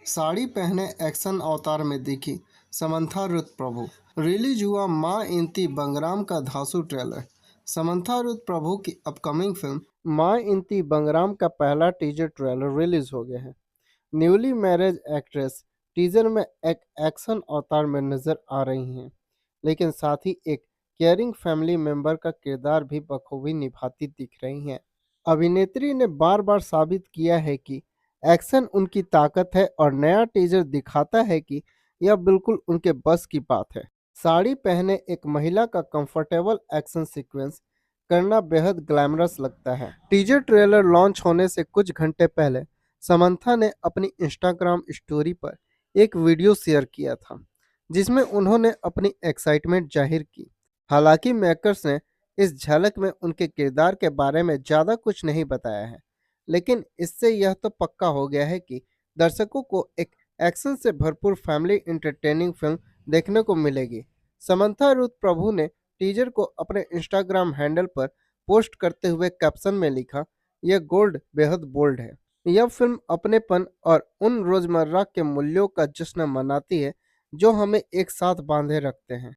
साड़ी पहने एक्शन अवतार में दिखी समंथा रुथ प्रभु। रिलीज हुआ माँ इंती बंगराम का धांसू ट्रेलर। समंथा रुथ प्रभु की अपकमिंग फिल्म माँ इंती बंगराम का पहला टीजर ट्रेलर रिलीज हो गया है। न्यूली मैरिज एक्ट्रेस टीजर में एक एक्शन अवतार में नजर आ रही हैं, लेकिन साथ ही एक केयरिंग फैमिली मेंबर का किरदार भी बखूबी निभाती दिख रही हैं। अभिनेत्री ने बार बार साबित किया है कि एक्शन उनकी ताकत है और नया टीजर दिखाता है कि यह बिल्कुल उनके बस की बात है। साड़ी पहने एक महिला का कंफर्टेबल एक्शन सीक्वेंस करना बेहद ग्लैमरस लगता है। टीजर ट्रेलर लॉन्च होने से कुछ घंटे पहले समंथा ने अपनी इंस्टाग्राम स्टोरी पर एक वीडियो शेयर किया था, जिसमें उन्होंने अपनी एक्साइटमेंट जाहिर की। हालांकि मेकर्स ने इस झलक में उनके किरदार के बारे में ज़्यादा कुछ नहीं बताया है, लेकिन इससे यह तो पक्का हो गया है कि दर्शकों को एक एक्शन से भरपूर फैमिली इंटरटेनिंग फिल्म देखने को मिलेगी। समंथा रुथ प्रभु ने टीजर को अपने इंस्टाग्राम हैंडल पर पोस्ट करते हुए कैप्शन में लिखा, यह गोल्ड बेहद बोल्ड है। यह फिल्म अपनेपन और उन रोजमर्रा के मूल्यों का जश्न मनाती है जो हमें एक साथ बांधे रखते हैं।